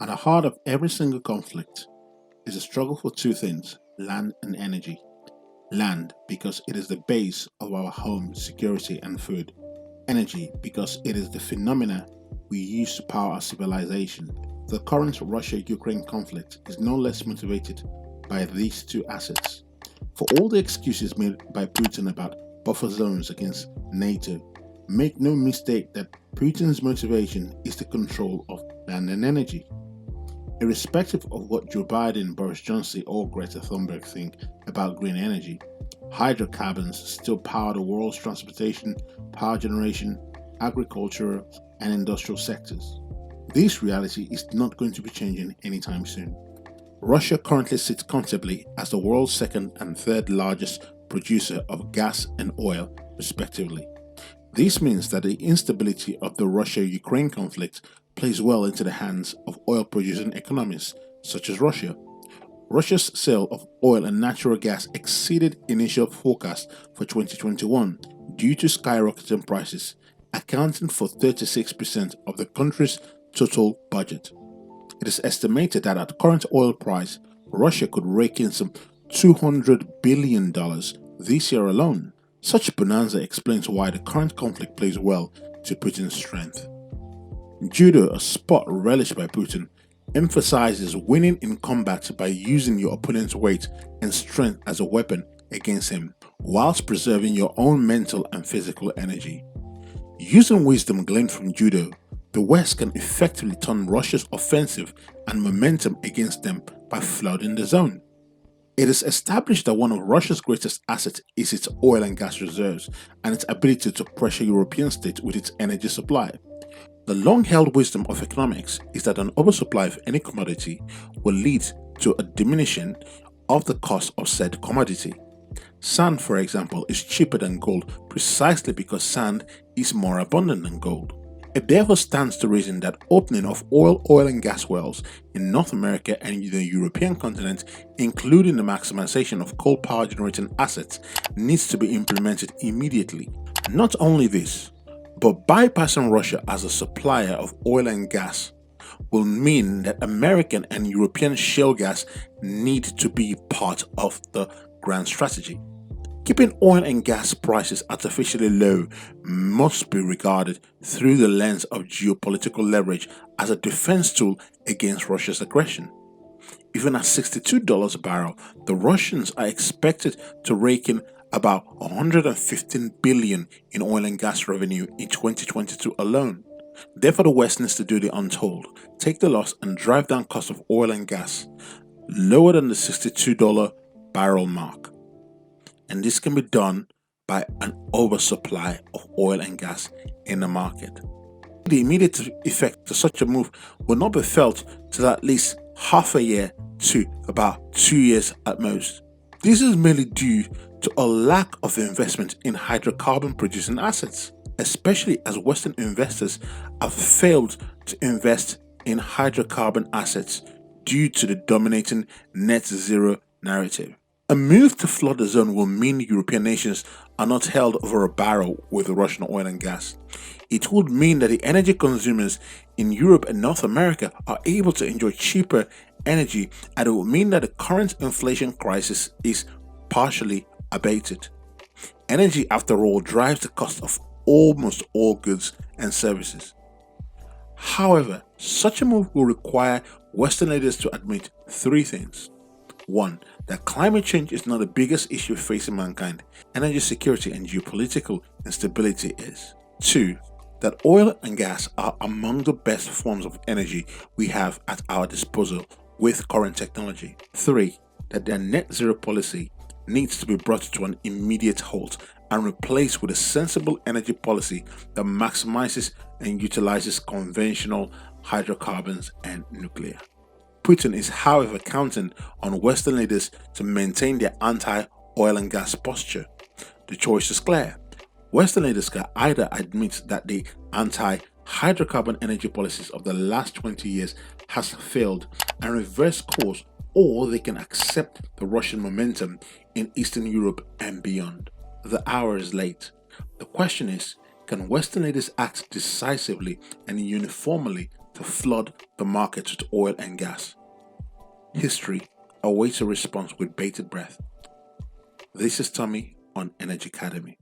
At the heart of every single conflict is a struggle for two things: land and energy. Land, because it is the base of our home, security, and food. Energy, because it is the phenomena we use to power our civilization. The current Russia Ukraine conflict is no less motivated by these two assets. For all the excuses made by Putin about buffer zones against NATO, make no mistake that Putin's motivation is the control of land and energy. Irrespective of what Joe Biden, Boris Johnson, or Greta Thunberg think about green energy, hydrocarbons still power the world's transportation, power generation, agricultural, and industrial sectors. This reality is not going to be changing anytime soon. Russia currently sits comfortably as the world's second and third largest producer of gas and oil, respectively. This means that the instability of the Russia-Ukraine conflict plays well into the hands of oil-producing economies, such as Russia. Russia's sale of oil and natural gas exceeded initial forecasts for 2021 due to skyrocketing prices, accounting for 36% of the country's total budget. It is estimated that at current oil price, Russia could rake in some $200 billion this year alone. Such bonanza explains why the current conflict plays well to Putin's strength. Judo, a sport relished by Putin, emphasizes winning in combat by using your opponent's weight and strength as a weapon against him, whilst preserving your own mental and physical energy. Using wisdom gleaned from Judo, the West can effectively turn Russia's offensive and momentum against them by flooding the zone. It is established that one of Russia's greatest assets is its oil and gas reserves and its ability to pressure European states with its energy supply. The long-held wisdom of economics is that an oversupply of any commodity will lead to a diminishing of the cost of said commodity. Sand, for example, is cheaper than gold precisely because sand is more abundant than gold. It therefore stands to reason that opening of oil and gas wells in North America and the European continent, including the maximization of coal power generating assets, needs to be implemented immediately. Not only this, but bypassing Russia as a supplier of oil and gas will mean that American and European shale gas need to be part of the grand strategy. Keeping oil and gas prices artificially low must be regarded through the lens of geopolitical leverage as a defense tool against Russia's aggression. Even at $62 a barrel, the Russians are expected to rake in about $115 billion in oil and gas revenue in 2022 alone. Therefore, the West needs to do the untold, take the loss and drive down costs of oil and gas lower than the $62 barrel mark. And this can be done by an oversupply of oil and gas in the market. The immediate effect of such a move will not be felt till at least half a year to about 2 years at most. This is mainly due to a lack of investment in hydrocarbon producing assets, especially as Western investors have failed to invest in hydrocarbon assets due to the dominating net zero narrative. A move to flood the zone will mean European nations are not held over a barrel with Russian oil and gas. It would mean that the energy consumers in Europe and North America are able to enjoy cheaper energy, and it would mean that the current inflation crisis is partially abated. Energy, after all, drives the cost of almost all goods and services. However, such a move will require Western leaders to admit three things. 1. That climate change is not the biggest issue facing mankind. Energy security and geopolitical instability is. 2. That oil and gas are among the best forms of energy we have at our disposal with current technology. 3. That their net zero policy needs to be brought to an immediate halt and replaced with a sensible energy policy that maximizes and utilizes conventional hydrocarbons and nuclear. Putin is, however, counting on Western leaders to maintain their anti-oil and gas posture. The choice is clear. Western leaders can either admit that the anti-hydrocarbon energy policies of the last 20 years has failed and reverse course, or they can accept the Russian momentum in Eastern Europe and beyond. The hour is late. The question is, Can Western leaders act decisively and uniformly to flood the markets with oil and gas? History awaits a response with bated breath. This is Tommy on Energy Academy.